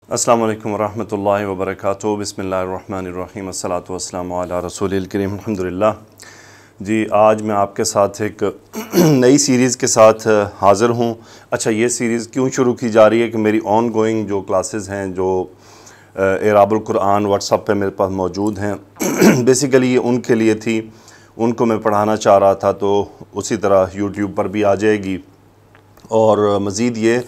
السلام علیکم ورحمۃ اللہ وبرکاتہ۔ بسم اللہ الرحمن الرحیم، الصلاۃ والسلام علی رسول الکریم، الحمدللہ۔ جی آج میں آپ کے ساتھ ایک نئی سیریز کے ساتھ حاضر ہوں۔ اچھا، یہ سیریز کیوں شروع کی جا رہی ہے کہ میری آن گوئنگ جو کلاسز ہیں، جو اعراب القرآن واٹس ایپ پہ میرے پاس موجود ہیں، بیسیکلی یہ ان کے لیے تھی، ان کو میں پڑھانا چاہ رہا تھا، تو اسی طرح یوٹیوب پر بھی آ جائے گی۔ اور مزید یہ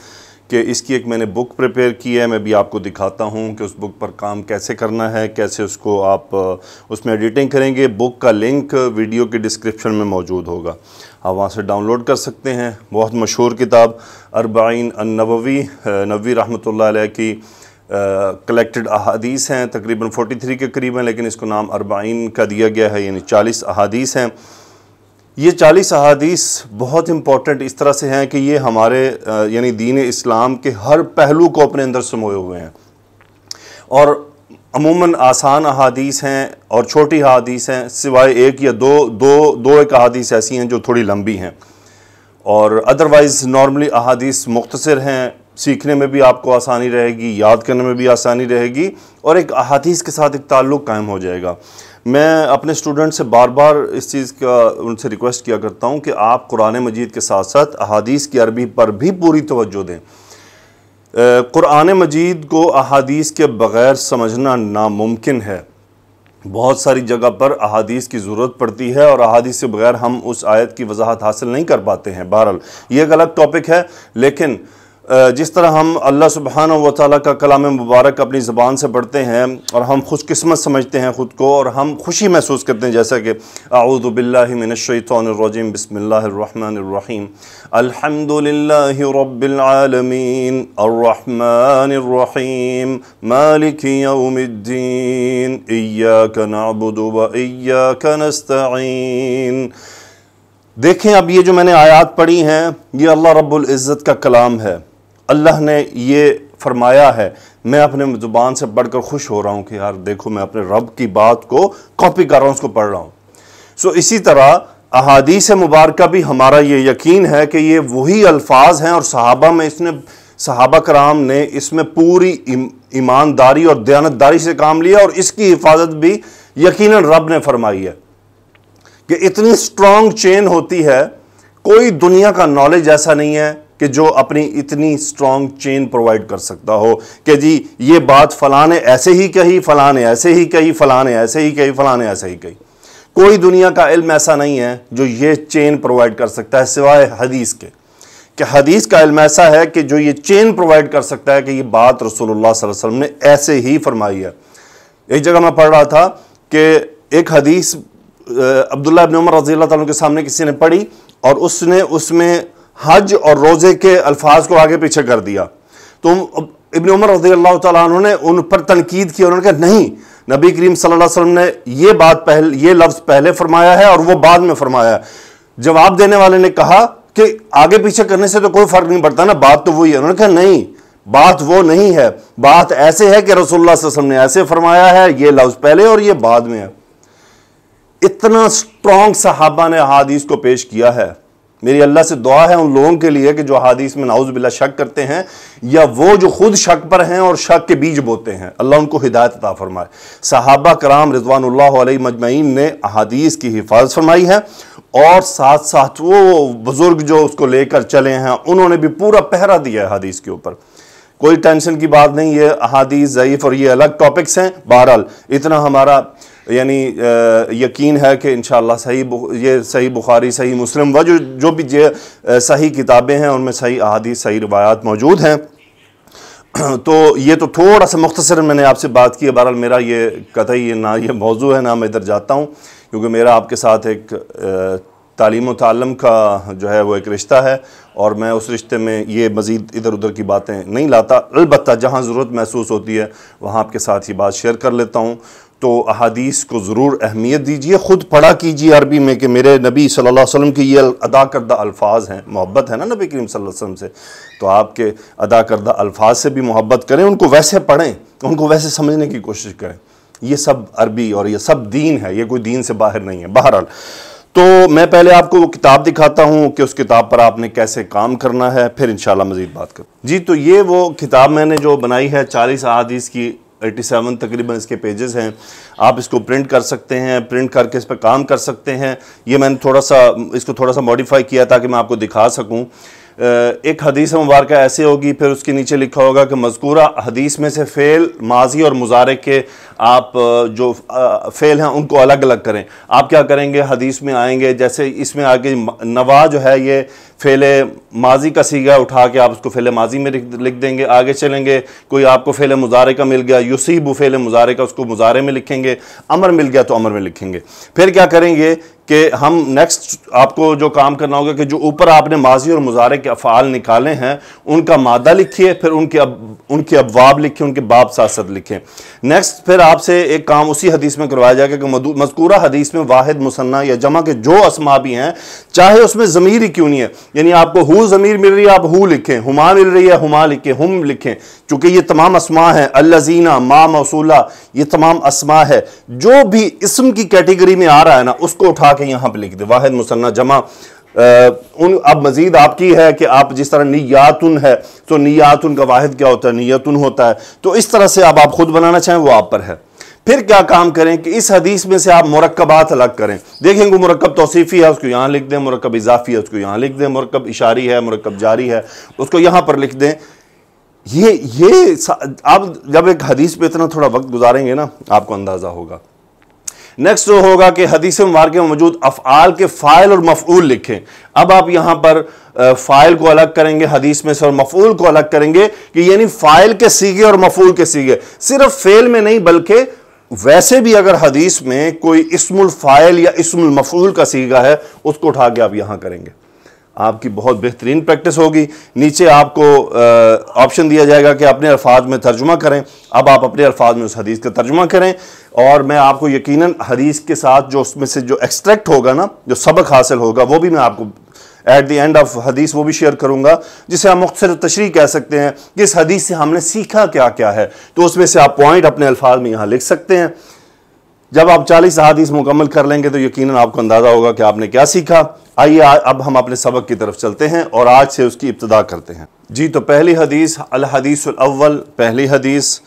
کہ اس کی ایک میں نے بک پریپیئر کی ہے، میں بھی آپ کو دکھاتا ہوں کہ اس بک پر کام کیسے کرنا ہے، کیسے اس کو آپ اس میں ایڈیٹنگ کریں گے۔ بک کا لنک ویڈیو کے ڈسکرپشن میں موجود ہوگا، آپ وہاں سے ڈاؤن لوڈ کر سکتے ہیں۔ بہت مشہور کتاب اربعین النووی، نووی رحمۃ اللہ علیہ کی کلیکٹڈ احادیث ہیں، تقریباً 43 کے قریب ہیں، لیکن اس کو نام اربعین کا دیا گیا ہے، یعنی 40 احادیث ہیں۔ یہ 40 احادیث بہت امپورٹنٹ اس طرح سے ہیں کہ یہ ہمارے یعنی دین اسلام کے ہر پہلو کو اپنے اندر سموئے ہوئے ہیں، اور عموماً آسان احادیث ہیں اور چھوٹی احادیث ہیں، سوائے ایک یا دو ایک احادیث ایسی ہیں جو تھوڑی لمبی ہیں، اور ادروائز نارملی احادیث مختصر ہیں، سیکھنے میں بھی آپ کو آسانی رہے گی، یاد کرنے میں بھی آسانی رہے گی، اور ایک احادیث کے ساتھ ایک تعلق قائم ہو جائے گا۔ میں اپنے اسٹوڈنٹ سے بار بار اس چیز کا ان سے ریکویسٹ کیا کرتا ہوں کہ آپ قرآن مجید کے ساتھ ساتھ احادیث کی عربی پر بھی پوری توجہ دیں۔ قرآن مجید کو احادیث کے بغیر سمجھنا ناممکن ہے۔ بہت ساری جگہ پر احادیث کی ضرورت پڑتی ہے، اور احادیث کے بغیر ہم اس آیت کی وضاحت حاصل نہیں کر پاتے ہیں۔ بہرحال یہ ایک الگ ٹاپک ہے، لیکن جس طرح ہم اللہ سبحانہ و تعالیٰ کا کلام مبارک اپنی زبان سے پڑھتے ہیں اور ہم خوش قسمت سمجھتے ہیں خود کو، اور ہم خوشی محسوس کرتے ہیں، جیسا کہ اعوذ باللہ من الشیطان الرجیم، بسم اللہ الرحمن الرحیم، الحمد للہ رب العالمین الرحمن الرحیم مالک یوم الدین ایاک نعبد و ایاک نستعین۔ دیکھیں، اب یہ جو میں نے آیات پڑھی ہیں، یہ اللہ رب العزت کا کلام ہے۔ اللہ نے یہ فرمایا ہے، میں اپنے زبان سے پڑھ کر خوش ہو رہا ہوں کہ یار دیکھو، میں اپنے رب کی بات کو کاپی کر رہا ہوں، اس کو پڑھ رہا ہوں۔ اسی طرح احادیث مبارکہ بھی ہمارا یہ یقین ہے کہ یہ وہی الفاظ ہیں، اور صحابہ کرام نے اس میں پوری ایمانداری اور دیانتداری سے کام لیا، اور اس کی حفاظت بھی یقیناً رب نے فرمائی ہے کہ اتنی سٹرونگ چین ہوتی ہے، کوئی دنیا کا نالج ایسا نہیں ہے کہ جو اپنی اتنی سٹرونگ چین پرووائڈ کر سکتا ہو کہ جی یہ بات فلاں نے ایسے ہی کہی، فلاں نے ایسے ہی کہی، فلاں نے ایسے ہی کہی، فلاں نے ایسے ہی کہی۔ کوئی دنیا کا علم ایسا نہیں ہے جو یہ چین پرووائڈ کر سکتا ہے سوائے حدیث کے، کہ حدیث کا علم ایسا ہے کہ جو یہ چین پرووائڈ کر سکتا ہے کہ یہ بات رسول اللہ صلی اللہ علیہ وسلم نے ایسے ہی فرمائی ہے۔ ایک جگہ میں پڑھ رہا تھا کہ ایک حدیث عبداللہ ابن عمر رضی اللہ تعالیٰ کے سامنے کسی نے پڑھی، اور اس نے اس میں حج اور روزے کے الفاظ کو آگے پیچھے کر دیا، تو ابن عمر رضی اللہ تعالیٰ عنہ نے ان پر تنقید کی، اور انہوں نے کہا نہیں، نبی کریم صلی اللہ علیہ وسلم نے یہ لفظ پہلے فرمایا ہے اور وہ بعد میں فرمایا ہے۔ جواب دینے والے نے کہا کہ آگے پیچھے کرنے سے تو کوئی فرق نہیں پڑتا نا، بات تو وہی ہے۔ انہوں نے کہا نہیں، بات وہ نہیں ہے، بات ایسے ہے کہ رسول اللہ صلی اللہ علیہ وسلم نے ایسے فرمایا ہے، یہ لفظ پہلے اور یہ بعد میں ہے۔ اتنا سٹرونگ صحابہ نے احادیث کو پیش کیا ہے۔ میری اللہ سے دعا ہے ان لوگوں کے لیے کہ جو احادیث میں نعوذ باللہ شک کرتے ہیں، یا وہ جو خود شک پر ہیں اور شک کے بیج بوتے ہیں، اللہ ان کو ہدایت عطا فرمائے۔ صحابہ کرام رضوان اللہ علیہ مجمعین نے احادیث کی حفاظت فرمائی ہے، اور ساتھ ساتھ وہ بزرگ جو اس کو لے کر چلے ہیں، انہوں نے بھی پورا پہرا دیا ہے حدیث کے اوپر۔ کوئی ٹینشن کی بات نہیں، یہ احادیث ضعیف اور یہ الگ ٹاپکس ہیں۔ بہرحال اتنا ہمارا یعنی یقین ہے کہ انشاءاللہ یہ صحیح بخاری، صحیح مسلم و جو بھی صحیح کتابیں ہیں، ان میں صحیح احادیث، صحیح روایات موجود ہیں۔ تو یہ تو تھوڑا سا مختصر میں نے آپ سے بات کی ہے۔ بہرحال میرا یہ قطعی نہ یہ موضوع ہے، نہ میں ادھر جاتا ہوں، کیونکہ میرا آپ کے ساتھ ایک تعلیم و تعلم کا جو ہے وہ ایک رشتہ ہے، اور میں اس رشتے میں یہ مزید ادھر ادھر کی باتیں نہیں لاتا، البتہ جہاں ضرورت محسوس ہوتی ہے وہاں آپ کے ساتھ یہ بات شیئر کر لیتا ہوں۔ تو احادیث کو ضرور اہمیت دیجئے، خود پڑھا کیجئے عربی میں کہ میرے نبی صلی اللہ علیہ وسلم کی یہ ادا کردہ الفاظ ہیں۔ محبت ہے نا نبی کریم صلی اللہ علیہ وسلم سے، تو آپ کے ادا کردہ الفاظ سے بھی محبت کریں، ان کو ویسے پڑھیں، ان کو ویسے سمجھنے کی کوشش کریں۔ یہ سب عربی اور یہ سب دین ہے، یہ کوئی دین سے باہر نہیں ہے۔ بہرحال تو میں پہلے آپ کو وہ کتاب دکھاتا ہوں کہ اس کتاب پر آپ نے کیسے کام کرنا ہے، پھر انشاءاللہ مزید بات کریں۔ جی تو یہ وہ کتاب میں نے جو بنائی ہے 40 احادیث کی، 87 تقریباً اس کے پیجز ہیں، آپ اس کو پرنٹ کر سکتے ہیں، پرنٹ کر کے اس پہ کام کر سکتے ہیں۔ یہ میں نے اس کو تھوڑا سا موڈیفائی کیا تاکہ میں آپ کو دکھا سکوں۔ ایک حدیث مبارکہ ایسے ہوگی، پھر اس کے نیچے لکھا ہوگا کہ مذکورہ حدیث میں سے فعل ماضی اور مضارع کے آپ جو فعل ہیں ان کو الگ الگ کریں۔ آپ کیا کریں گے، حدیث میں آئیں گے، جیسے اس میں آگے نوا جو ہے یہ فعل ماضی کا صیغہ اٹھا کے آپ اس کو فعل ماضی میں لکھ دیں گے۔ آگے چلیں گے، کوئی آپ کو فعل مضارع کا مل گیا، یصیب فعل مضارع کا، اس کو مضارع میں لکھیں گے۔ امر مل گیا تو امر میں لکھیں گے۔ پھر کیا کریں گے کہ ہم نیکسٹ آپ کو جو کام کرنا ہوگا کہ جو اوپر آپ نے ماضی اور مضارع کے افعال نکالے ہیں ان کا مادہ لکھیے، پھر ان کے ابواب لکھیں، ان کے باب ساتھ ساتھ لکھیں۔ نیکسٹ پھر آپ سے ایک کام اسی حدیث میں کروایا جائے گا کہ مذکورہ حدیث میں واحد، مثنیٰ یا جمع کے جو اسماء بھی ہیں، چاہے اس میں ضمیر ہی کیوں نہیں ہے، یعنی آپ کو ہو ضمیر مل رہی ہے آپ ہو لکھیں، ہما مل رہی ہے ہما لکھیں، ہم لکھیں، چونکہ یہ تمام اسماء ہیں، الذین، ما موصولہ، یہ تمام اسماء ہے۔ جو بھی اسم کی کیٹیگری میں آ رہا ہے نا اس کو اٹھا کے یہاں پہ لکھ دے، واحد، مثنیٰ، جمع۔ اب مزید آپ کی ہے کہ آپ جس طرح نیاتن ہے تو نیاتن کا واحد کیا ہوتا ہے، نیتن ہوتا ہے، تو اس طرح سے اب آپ خود بنانا چاہیں وہ آپ پر ہے۔ پھر کیا کام کریں کہ اس حدیث میں سے آپ مرکبات الگ کریں۔ دیکھیں گے مرکب توصیفی ہے اس کو یہاں لکھ دیں، مرکب اضافی ہے اس کو یہاں لکھ دیں، مرکب اشاری ہے، مرکب جاری ہے اس کو یہاں پر لکھ دیں۔ یہ آپ جب ایک حدیث پہ اتنا تھوڑا وقت گزاریں گے نا آپ کو اندازہ ہوگا۔ نیکسٹ جو ہوگا کہ حدیث مبارکہ میں موجود افعال کے فاعل اور مفعول لکھیں۔ اب آپ یہاں پر فاعل کو الگ کریں گے حدیث میں سے اور مفعول کو الگ کریں گے، کہ یعنی فاعل کے صیغے اور مفعول کے صیغے، صرف فعل میں نہیں بلکہ ویسے بھی اگر حدیث میں کوئی اسم الفاعل یا اسم المفعول کا صیغہ ہے اس کو اٹھا کے آپ یہاں کریں گے۔ آپ کی بہت بہترین پریکٹس ہوگی۔ نیچے آپ کو آپشن دیا جائے گا کہ اپنے الفاظ میں ترجمہ کریں۔ اب آپ اپنے الفاظ میں اس حدیث کا ترجمہ کریں، اور میں آپ کو یقیناً حدیث کے ساتھ جو اس میں سے جو ایکسٹریکٹ ہوگا نا، جو سبق حاصل ہوگا، وہ بھی میں آپ کو ایٹ دی اینڈ آف حدیث وہ بھی شیئر کروں گا، جسے ہم مختصر تشریح کہہ سکتے ہیں کہ اس حدیث سے ہم نے سیکھا کیا کیا ہے۔ تو اس میں سے آپ پوائنٹ اپنے الفاظ میں یہاں لکھ سکتے ہیں۔ جب آپ 40 احادیث مکمل کر لیں گے تو یقیناً آپ کو اندازہ ہوگا کہ آپ نے کیا سیکھا۔ آئیے اب ہم اپنے سبق کی طرف چلتے ہیں اور آج سے اس کی ابتدا کرتے ہیں۔ جی تو پہلی حدیث، الحدیث الاول، پہلی حدیث،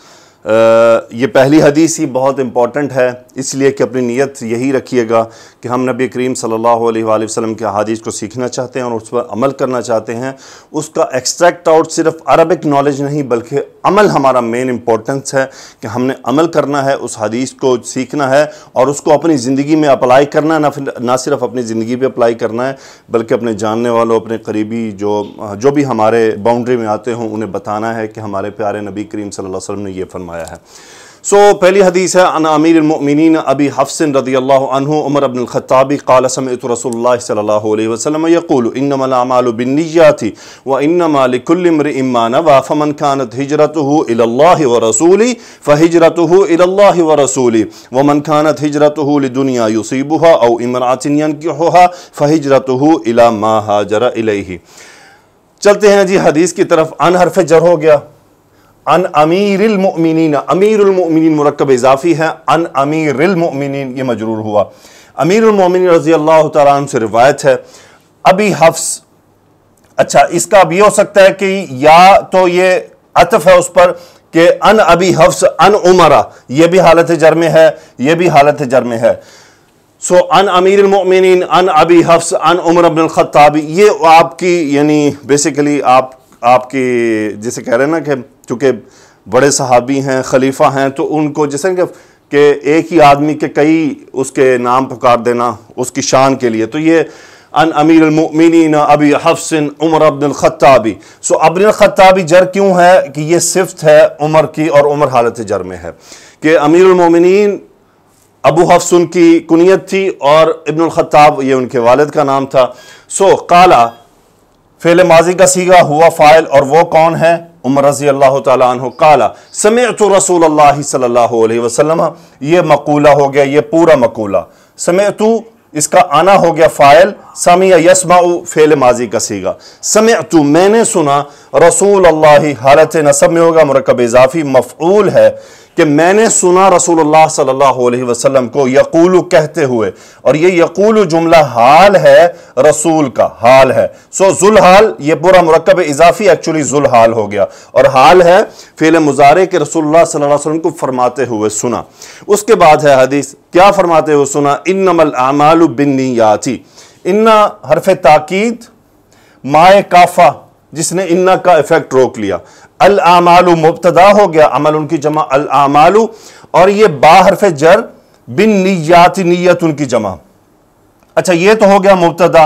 یہ پہلی حدیث ہی بہت امپورٹنٹ ہے، اس لیے کہ اپنی نیت یہی رکھیے گا کہ ہم نبی کریم صلی اللہ علیہ وآلہ وسلم کے احادیث کو سیکھنا چاہتے ہیں اور اس پر عمل کرنا چاہتے ہیں۔ اس کا ایکسٹریکٹ آؤٹ صرف عربک نالج نہیں بلکہ عمل ہمارا مین امپورٹنس ہے، کہ ہم نے عمل کرنا ہے، اس حدیث کو سیکھنا ہے اور اس کو اپنی زندگی میں اپلائی کرنا ہے، نہ صرف اپنی زندگی پہ اپلائی کرنا ہے بلکہ اپنے جاننے والوں، اپنے قریبی جو بھی ہمارے باؤنڈری میں آتے ہوں انہیں بتانا ہے کہ ہمارے پیارے نبی کریم صلی اللہ علیہ وسلم نے یہ فرمایا ہے۔ پہلی حدیث ہے ان امیر المؤمنین ابی حفص رضی اللہ عنہ عمر بن الخطاب قال سمعت رسول اللہ صلی اللہ علیہ وسلم یقول انما الاعمال بالنیات وانما لكل امرئ ما نوى فمن كانت هجرته الى الله ورسوله فهجرته الى الله ورسوله ومن كانت هجرته لدنيا يصيبها او امرأة ينكحها فهجرته الى ما هاجر الیہ۔ چلتے ہیں جی حدیث کی طرف۔ ان حرف جر ہو گیا، ان امیر المؤمنین، امیر المؤمنین مرکب اضافی ہے، ان امیر المؤمنین یہ مجرور ہوا۔ امیر المؤمنین رضی اللہ تعالیٰ عنہ سے روایت ہے۔ ابی حفص، اچھا اس کا بھی ہو سکتا ہے کہ یا تو یہ عطف ہے اس پر کہ ان ابی حفص ان عمرہ، یہ بھی حالت جر میں ہے، یہ بھی حالت جر میں ہے۔ ان امیر المؤمنین ان ابی حفص ان عمر بن الخطاب، یہ آپ کی یعنی بیسیکلی آپ کی جسے کہہ رہے ہیں نا کہ چونکہ بڑے صحابی ہیں، خلیفہ ہیں، تو ان کو جیسے کہ ایک ہی آدمی کے کئی اس کے نام پکار دینا اس کی شان کے لیے، تو یہ ان امیر المؤمنین ابی حفص عمر بن الخطابی۔ ابن الخطابی جر کیوں ہے کہ یہ صفت ہے عمر کی اور عمر حالت جر میں ہے، کہ امیر المؤمنین ابو حفص ان کی کنیت تھی اور ابن الخطاب یہ ان کے والد کا نام تھا۔ قالا فعل ماضی کا صیغہ ہوا فاعل، اور وہ کون ہے؟ عمر رضی اللہ تعالیٰ عنہ۔ قالا سمعت رسول اللہ صلی اللہ علیہ وسلم، یہ مقولہ ہو گیا، یہ پورا مقولہ۔ سمعت اس کا آنا ہو گیا فاعل، سمع یسمع فعل ماضی کا صیغہ۔ سمعت میں نے سنا، رسول اللہ حالت نصب میں ہوگا، مرکب اضافی مفعول ہے کہ میں نے سنا رسول اللہ صلی اللہ علیہ وسلم کو یقول کہتے ہوئے، اور یہ یقول جملہ حال ہے، رسول کا حال ہے. سو ذوالحال یہ پورا مرکب اضافی ایکچولی ذوالحال ہو گیا، اور حال ہے فعل مضارع کے رسول اللہ صلی اللہ علیہ وسلم کو فرماتے ہوئے سنا. اس کے بعد ہے حدیث، کیا فرماتے ہوئے سنا؟ انما الاعمال بالنیات. ان حرف تاکید مائے کافہ جس نے ان کا ایفیکٹ روک لیا. الاعمال مبتدا ہو گیا، عمل ان کی جمع الاعمال، اور یہ با حرف جر بالنیات نیت ان کی جمع. اچھا یہ تو ہو گیا مبتدا،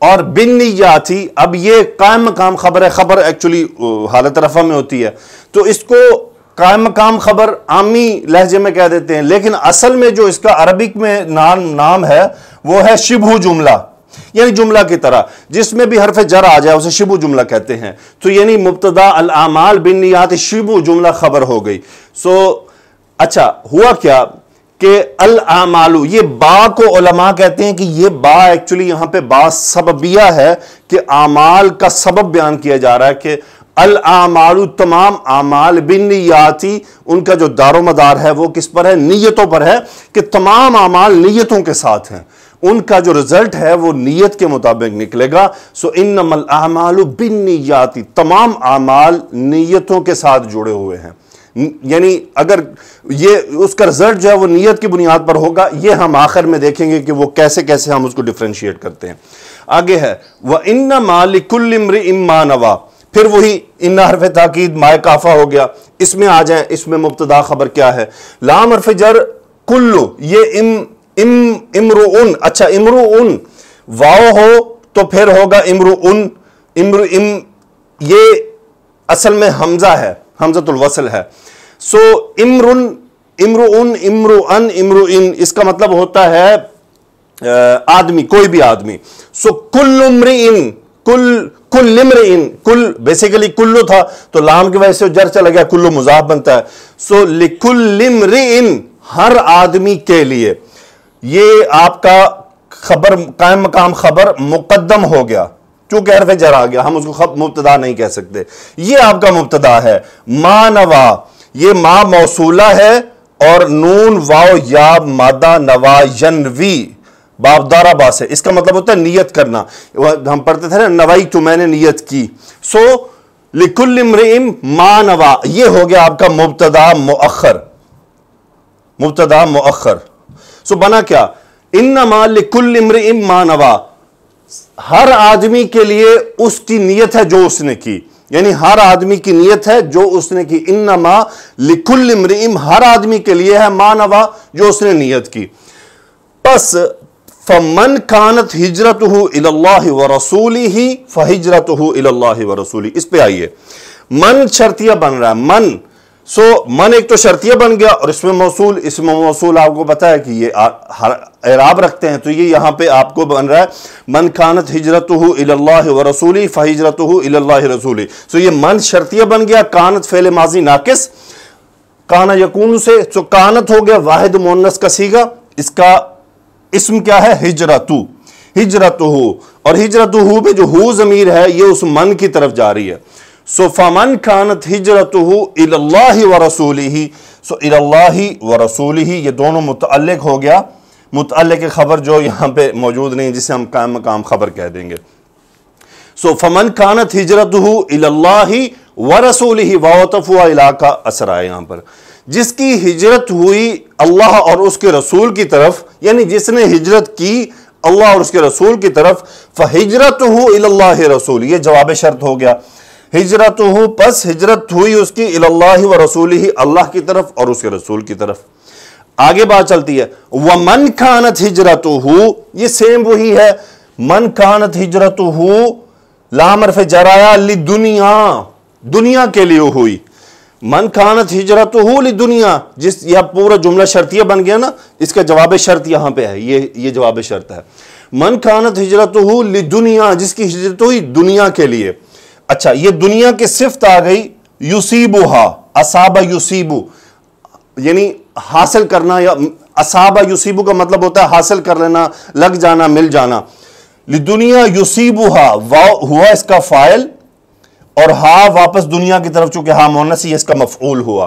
اور بالنیات اب یہ قائم مقام خبر ہے. خبر ایکچولی حالت رفع میں ہوتی ہے تو اس کو قائم مقام خبر عامی لہجے میں کہہ دیتے ہیں، لیکن اصل میں جو اس کا عربک میں نام ہے وہ ہے شبہ جملہ، یعنی جملہ کی طرح جس میں بھی حرف جر آ جائے اسے شبہ جملہ کہتے ہیں. تو یعنی مبتدا الاعمال بالنیات شبہ جملہ خبر ہو گئی. سو اچھا ہوا کیا کہ الاعمال، یہ با کو علماء کہتے ہیں کہ یہ با ایکچولی یہاں پہ با سببیہ ہے کہ اعمال کا سبب بیان کیا جا رہا ہے کہ الاعمال تمام اعمال بالنیاتی، ان کا جو دار و مدار ہے وہ کس پر ہے؟ نیتوں پر ہے، کہ تمام اعمال نیتوں کے ساتھ ہیں، ان کا جو رزلٹ ہے وہ نیت کے مطابق نکلے گا. سو انما الاعمال بالنیات، تمام اعمال نیتوں کے ساتھ جڑے ہوئے ہیں. یعنی اگر یہ اس کا رزلٹ جو ہے وہ نیت کی بنیاد پر ہوگا، یہ ہم آخر میں دیکھیں گے کہ وہ کیسے کیسے ہم اس کو ڈیفرینشیٹ کرتے ہیں. آگے ہے وَإِنَّمَا لِكُلِّ امْرِئٍ مَّا نَوَىٰ، پھر وہی ان حرف تاکید مائے کافہ ہو گیا. اس میں آ جائیں، اس میں مبتدا خبر کیا ہے؟ لام حرف جر کلو، یہ امرؤن. اچھا امرؤن واو ہو تو پھر ہوگا امرؤن. یہ اصل میں حمزہ ہے، حمزۃ الوصل ہے. سو امرؤن امرؤن امرؤن اس کا مطلب ہوتا ہے آدمی، کوئی بھی آدمی. سو کل امرئن، کل امرئن، کل بیسیکلی کلو تھا تو لام کی وجہ سے جر چلا گیا، کلو مضاف بنتا ہے. سو لکل امرئن، ہر آدمی کے لیے. یہ آپ کا خبر قائم مقام خبر مقدم ہو گیا چونکہ حرف جر آ گیا، ہم اس کو مبتدا نہیں کہہ سکتے. یہ آپ کا مبتدا ہے. ما نوا، یہ ما موصولہ ہے اور نون واو یا مادہ نوا ینوی باب دارا با سے، اس کا مطلب ہوتا ہے نیت کرنا. ہم پڑھتے تھے نا نوائی تو میں نے نیت کی. سو لکل امرئ ما نوا، یہ ہو گیا آپ کا مبتدا مؤخر. مبتدا مؤخر. سو بنا کیا؟ انما لکل امرئ ما نوا، ہر آدمی کے لیے اس کی نیت ہے جو اس نے کی، یعنی ہر آدمی کی نیت ہے جو اس نے کی. انما لکل امرئ، ہر آدمی کے لیے ہے ما نوا، جو اس نے نیت کی. پس فمن کانت ہجرتہ الی اللہ ورسولہ فہجرتہ الی اللہ ورسولہ. اس پہ آئیے، من شرطیہ بن رہا ہے. من، سو من ایک تو شرطیہ بن گیا، اور اس میں موصول، اس میں موصول آپ کو پتا ہے کہ یہ اعراب رکھتے ہیں، تو یہ یہاں پہ آپ کو بن رہا ہے من کانت ہجرتہ الی اللہ ورسولہ فہجرتہ الی اللہ رسولہ. سو یہ من شرطیہ بن گیا، کانت فعل ماضی ناقص، کانا یکون سے، سو کانت ہو گیا واحد مؤنث کا صیغہ. اس کا اسم کیا ہے؟ ہجرتو، ہجرتہ، اور ہجرتہ پہ جو ہو ضمیر ہے یہ اس من کی طرف جا رہی ہے. سو فمن کانت ہجرتہ الی اللہ ورسولہ، سو الی اللہ ورسولہ یہ دونوں متعلق ہو گیا. متعلق خبر جو یہاں پہ موجود نہیں، جسے ہم قائم مقام خبر کہہ دیں گے. سو فمن کانت ہجرتہ الی اللہ ورسولہ، واوتفوا الی کا اثر آئے یہاں پر. جس کی ہجرت ہوئی اللہ اور اس کے رسول کی طرف، یعنی جس نے ہجرت کی اللہ اور اس کے رسول کی طرف، فہجرتہ الی اللہ رسول، یہ جواب شرط ہو گیا. ہجرتہ، پس ہجرت ہوئی اس کی الی اللہ ورسولہ، اللہ کی طرف اور اس کے رسول کی طرف. آگے بات چلتی ہے ومن کانت ہجرتہ، یہ سیم وہی ہے. من کانت ہجرتہ، لام حرف جر آیا، لدنیا، دنیا کے لیے ہوئی. من کانت ہجرتہ لدنیا، جس یہ پورا جملہ شرطیہ بن گیا نا، اس کا جواب شرط یہاں پہ ہے، یہ جواب شرط ہے. من کانت ہجرتہ لدنیا، جس کی ہجرت ہوئی دنیا کے لیے. اچھا یہ دنیا کی صفت آ گئی یصیبھا، اصاب یصیبو، یعنی حاصل کرنا، یا اصاب یصیبو کا مطلب ہوتا ہے حاصل کر لینا، لگ جانا، مل جانا. لدنیا یصیبھا، واو ہوا اس کا فاعل، اور ہا واپس دنیا کی طرف، چونکہ ہا مؤنث ہے اس کا مفعول ہوا.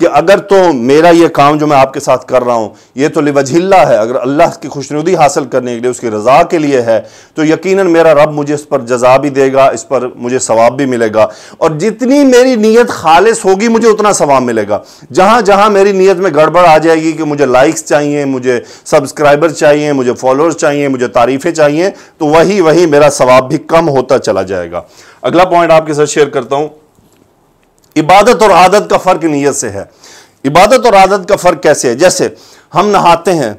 کہ اگر تو میرا یہ کام جو میں آپ کے ساتھ کر رہا ہوں یہ تو لوجہ اللہ ہے، اگر اللہ کی خوشنودی حاصل کرنے کے لیے، اس کی رضا کے لیے ہے، تو یقیناً میرا رب مجھے اس پر جزا بھی دے گا، اس پر مجھے ثواب بھی ملے گا، اور جتنی میری نیت خالص ہوگی مجھے اتنا ثواب ملے گا۔ جہاں جہاں میری نیت میں گڑبڑ آ جائے گی کہ مجھے لائکس چاہیے، مجھے سبسکرائبر چاہیے، مجھے فالوورز چاہیے، مجھے تعریفیں چاہیے، تو وہی میرا ثواب بھی کم ہوتا چلا جائے گا۔ اگلا پوائنٹ آپ کے ساتھ شیئر کرتا ہوں، عبادت اور عادت کا فرق نیت سے ہے۔ عبادت اور عادت کا فرق کیسے ہے؟ جیسے ہم نہاتے ہیں،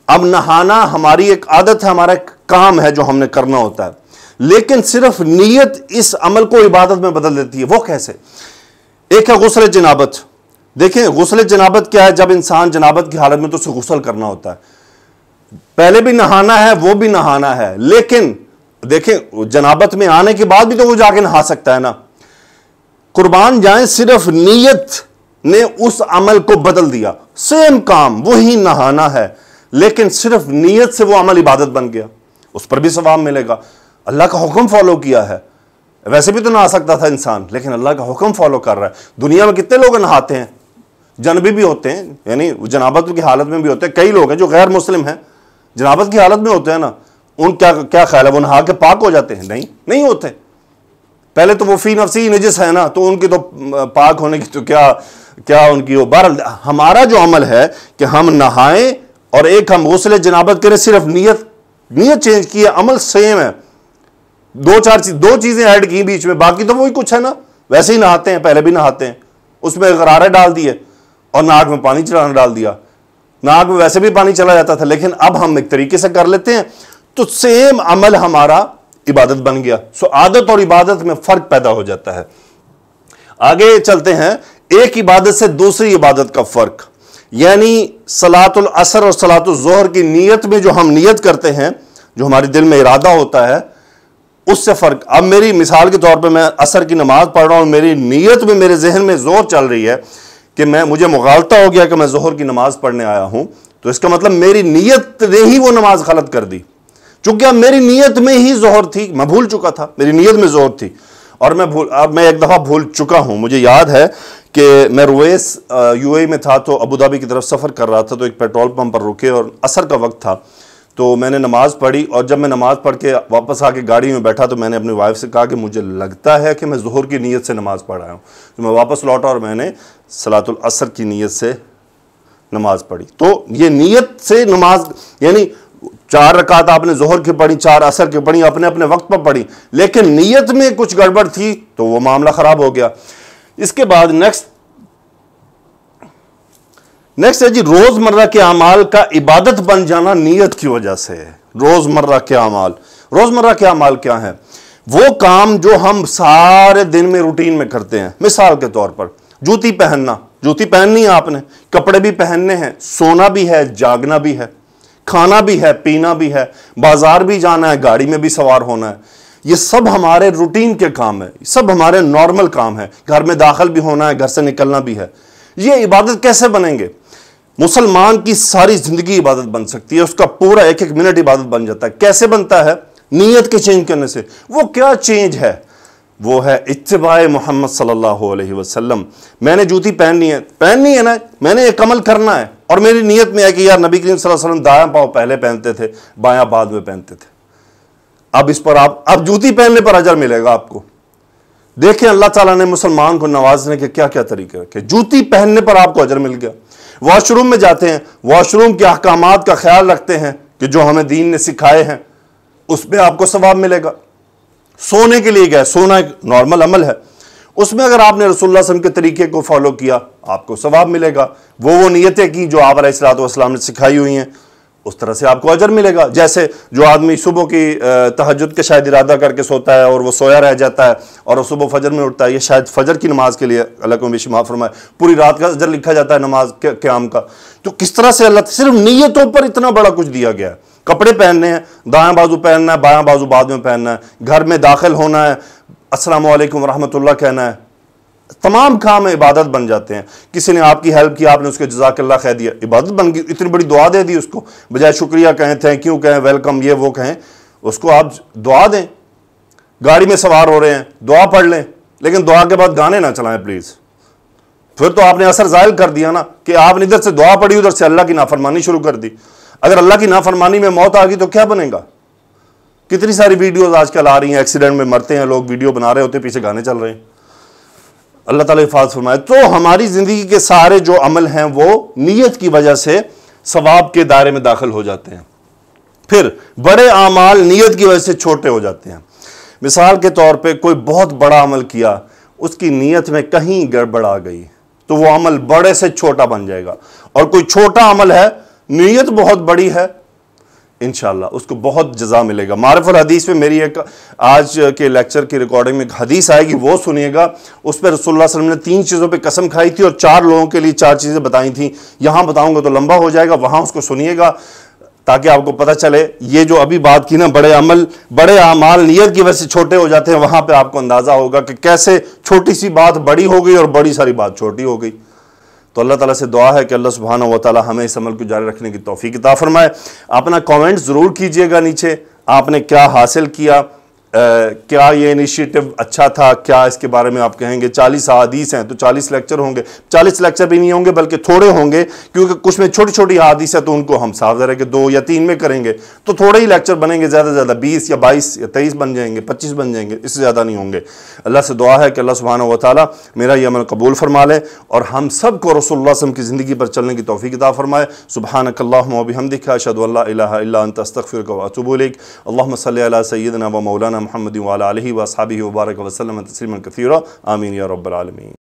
اب نہانا ہماری ایک عادت ہے، ہمارا ایک کام ہے جو ہم نے کرنا ہوتا ہے، لیکن صرف نیت اس عمل کو عبادت میں بدل دیتی ہے۔ وہ کیسے؟ ایک ہے غسل جنابت۔ دیکھیں غسل جنابت کیا ہے؟ جب انسان جنابت کی حالت میں تو اسے غسل کرنا ہوتا ہے، پہلے بھی نہانا ہے، وہ بھی نہانا ہے، لیکن دیکھیں جنابت میں آنے کے بعد بھی تو وہ جا کے نہا سکتا ہے نا۔ قربان جائیں، صرف نیت نے اس عمل کو بدل دیا، سیم کام وہی نہانا ہے، لیکن صرف نیت سے وہ عمل عبادت بن گیا، اس پر بھی ثواب ملے گا۔ اللہ کا حکم فالو کیا ہے، ویسے بھی تو نہا سکتا تھا انسان، لیکن اللہ کا حکم فالو کر رہا ہے۔ دنیا میں کتنے لوگ نہاتے ہیں، جنبی بھی ہوتے ہیں، یعنی جنابت کی حالت میں بھی ہوتے ہیں، کئی لوگ ہیں جو غیر مسلم ہیں جنابت کی حالت میں ہوتے ہیں نا، ان کیا خیال ہے وہ نہا کے پاک ہو جاتے ہیں؟ نہیں ہوتے۔ پہلے تو وہ فی نفسی نجس ہے نا، تو ان کی تو پاک ہونے کی تو کیا ان کی ہو۔ بہرحال ہمارا جو عمل ہے کہ ہم نہائیں اور ایک ہم غسل جنابت کریں، صرف نیت چینج کی ہے، عمل سیم ہے، دو چیزیں ایڈ کی بیچ میں، باقی تو وہی کچھ ہے نا، ویسے ہی نہاتے ہیں، پہلے بھی نہاتے ہیں، اس میں غرارے ڈال دیے اور ناک میں پانی چلانا ڈال دیا، ناک میں ویسے بھی پانی چلا جاتا تھا، لیکن اب ہم ایک طریقے سے کر لیتے ہیں، تو سیم عمل ہمارا عبادت بن گیا۔ سو عادت اور عبادت میں فرق پیدا ہو جاتا ہے۔ آگے چلتے ہیں، ایک عبادت سے دوسری عبادت کا فرق، یعنی صلاۃ العصر اور صلاۃ الظہر کی نیت میں جو ہم نیت کرتے ہیں، جو ہمارے دل میں ارادہ ہوتا ہے، اس سے فرق۔ اب میری مثال کے طور پہ میں عصر کی نماز پڑھ رہا ہوں، میری نیت میں میرے ذہن میں زور چل رہی ہے کہ مجھے مغالطہ ہو گیا کہ میں ظہر کی نماز پڑھنے آیا ہوں، تو اس کا مطلب میری نیت نے ہی وہ نماز غلط کر دی، چونکہ اب میری نیت میں ہی ظہر تھی، میں بھول چکا تھا، میری نیت میں ظہر تھی، اور اب میں ایک دفعہ بھول چکا ہوں۔ مجھے یاد ہے کہ میں رویس یو اے میں تھا، تو ابو دھابی کی طرف سفر کر رہا تھا، تو ایک پیٹرول پمپ پر رکے اور عصر کا وقت تھا، تو میں نے نماز پڑھی، اور جب میں نماز پڑھ کے واپس آ کے گاڑی میں بیٹھا تو میں نے اپنی وائف سے کہا کہ مجھے لگتا ہے کہ میں ظہر کی نیت سے نماز پڑھ رہا ہوں، تو میں واپس لوٹا اور میں نے صلاۃ العصر کی نیت سے نماز پڑھی۔ تو یہ نیت سے نماز، یعنی 4 رکعت آپ نے ظہر کی پڑھی، 4 عصر کی پڑھی، اپنے اپنے وقت پر پڑھی، لیکن نیت میں کچھ گڑبڑ تھی تو وہ معاملہ خراب ہو گیا۔ اس کے بعد نیکسٹ ہے جی، روزمرہ کے اعمال کا عبادت بن جانا نیت کی وجہ سے ہے۔ روزمرہ کے اعمال کیا ہیں؟ وہ کام جو ہم سارے دن میں روٹین میں کرتے ہیں۔ مثال کے طور پر جوتی پہننی ہے آپ نے، کپڑے بھی پہننے ہیں، سونا بھی ہے، جاگنا بھی ہے، کھانا بھی ہے، پینا بھی ہے، بازار بھی جانا ہے، گاڑی میں بھی سوار ہونا ہے، یہ سب ہمارے روٹین کے کام ہے، سب ہمارے نارمل کام ہے، گھر میں داخل بھی ہونا ہے، گھر سے نکلنا بھی ہے۔ یہ عبادت کیسے بنیں گے؟ مسلمان کی ساری زندگی عبادت بن سکتی ہے، اس کا پورا ایک منٹ عبادت بن جاتا ہے۔ کیسے بنتا ہے؟ نیت کے چینج کرنے سے۔ وہ کیا چینج ہے؟ وہ ہے اتباع محمد صلی اللہ علیہ وسلم۔ میں نے جوتی پہننی ہے نا، میں نے ایک عمل کرنا ہے، اور میری نیت میں ہے کہ یار نبی کریم صلی اللہ علیہ وسلم دایاں پاؤں پہلے پہنتے تھے، بایاں بعد میں پہنتے تھے، اب اس پر اب جوتی پہننے پر اجر ملے گا آپ کو۔ دیکھیں اللہ تعالیٰ نے مسلمان کو نوازنے کے کیا کیا طریقے رکھے۔ جوتی پہننے پر آپ کو اجر مل گیا۔ واش روم میں جاتے ہیں، واش روم کے احکامات کا خیال رکھتے ہیں کہ جو ہمیں دین نے سکھائے ہیں، اس میں آپ کو ثواب ملے گا۔ سونے کے لیے گئے، سونا ایک نارمل عمل ہے، اس میں اگر آپ نے رسول اللہ صلی اللہ علیہ وسلم کے طریقے کو فالو کیا آپ کو ثواب ملے گا۔ وہ نیتیں کی جو آپ علیہ الصلوۃ والسلام نے سکھائی ہوئی ہیں، اس طرح سے آپ کو اجر ملے گا۔ جیسے جو آدمی صبح کی تہجد کے شاید ارادہ کر کے سوتا ہے اور وہ سویا رہ جاتا ہے اور وہ صبح فجر میں اٹھتا ہے، یہ شاید فجر کی نماز کے لیے اللہ کو ہمیشہ معاف فرمائے، پوری رات کا اجر لکھا جاتا ہے نماز کے قیام کا۔ تو کس طرح سے اللہ صرف نیتوں پر اتنا بڑا کچھ دیا گیا ہے۔ کپڑے پہننے ہیں، دائیں بازو پہننا ہے، بایاں بازو بعد میں پہننا ہے، گھر میں داخل ہونا ہے، السلام علیکم ورحمۃ اللہ کہنا ہے، تمام کام عبادت بن جاتے ہیں۔ کسی نے آپ کی ہیلپ کی، آپ نے اس کو جزاک اللہ کہہ دیا، عبادت بن گئی۔ اتنی بڑی دعا دے دی اس کو، بجائے شکریہ کہیں، تھینک یو کہیں، ویلکم یہ وہ کہیں، اس کو آپ دعا دیں۔ گاڑی میں سوار ہو رہے ہیں، دعا پڑھ لیں، لیکن دعا کے بعد گانے نہ چلائیں پلیز، پھر تو آپ نے اثر زائل کر دیا نا کہ آپ نے ادھر سے دعا پڑھی ادھر سے اللہ کی نافرمانی شروع کر دی. اگر اللہ کی نافرمانی میں موت آ گئی تو کیا بنے گا؟ کتنی ساری ویڈیوز آج کل آ رہی ہیں، ایکسیڈنٹ میں مرتے ہیں لوگ، ویڈیو بنا رہے ہوتے ہیں، پیچھے گانے چل رہے ہیں. اللہ تعالیٰ حفاظت فرمائے. تو ہماری زندگی کے سارے جو عمل ہیں وہ نیت کی وجہ سے ثواب کے دائرے میں داخل ہو جاتے ہیں. پھر بڑے اعمال نیت کی وجہ سے چھوٹے ہو جاتے ہیں. مثال کے طور پہ کوئی بہت بڑا عمل کیا، اس کی نیت میں کہیں گڑبڑ آ گئی تو وہ عمل بڑے سے چھوٹا بن جائے گا. اور کوئی چھوٹا عمل ہے، نیت بہت بڑی ہے، انشاءاللہ اس کو بہت جزا ملے گا. معرف الحدیث میں میری ایک آج کے لیکچر کی ریکارڈنگ میں ایک حدیث آئے گی، وہ سنیے گا. اس پہ رسول اللہ صلی اللہ علیہ وسلم نے 3 چیزوں پہ قسم کھائی تھی اور 4 لوگوں کے لیے 4 چیزیں بتائی تھیں. یہاں بتاؤں گا تو لمبا ہو جائے گا، وہاں اس کو سنیے گا تاکہ آپ کو پتہ چلے یہ جو ابھی بات کی نا، بڑے اعمال نیت کی وجہ سے چھوٹے ہو جاتے ہیں، وہاں پہ آپ کو اندازہ ہوگا کہ کیسے چھوٹی سی بات بڑی ہو گئی اور بڑی ساری بات چھوٹی ہو گئی. تو اللہ تعالیٰ سے دعا ہے کہ اللہ سبحانہ و تعالیٰ ہمیں اس عمل کو جاری رکھنے کی توفیق عطا فرمائے. اپنا کامنٹ ضرور کیجئے گا نیچے، آپ نے کیا حاصل کیا، کیا یہ انیشیٹو اچھا تھا، کیا اس کے بارے میں آپ کہیں گے. 40 احادیث ہیں تو 40 لیکچر ہوں گے. 40 لیکچر بھی نہیں ہوں گے بلکہ تھوڑے ہوں گے، کیونکہ کچھ میں چھوٹی چھوٹی احادیث ہیں تو ان کو ہم صاف ظاہر ہے کہ 2 یا 3 میں کریں گے تو تھوڑے ہی لیکچر بنیں گے. زیادہ سے زیادہ 20 یا 22 یا 23 بن جائیں گے، 25 بن جائیں گے، اس سے زیادہ نہیں ہوں گے. اللہ سے دعا ہے کہ اللہ سبحانہ و تعالیٰ میرا یہ عمل قبول فرما لے اور ہم سب کو رسول اللہ صلی اللہ علیہ وسلم کی زندگی پر چلنے کی توفیق عطا فرمائے. سبحانک اللہم و بحمدک، اشہد ان لا الہ الا انت، استغفرک و اتوب الیک. اللہم صلی علی سیدنا و مولانا محمد وعلی آلہ واصحابہ وبارک وسلم تسلیما کثیرا. آمین یا رب العالمین.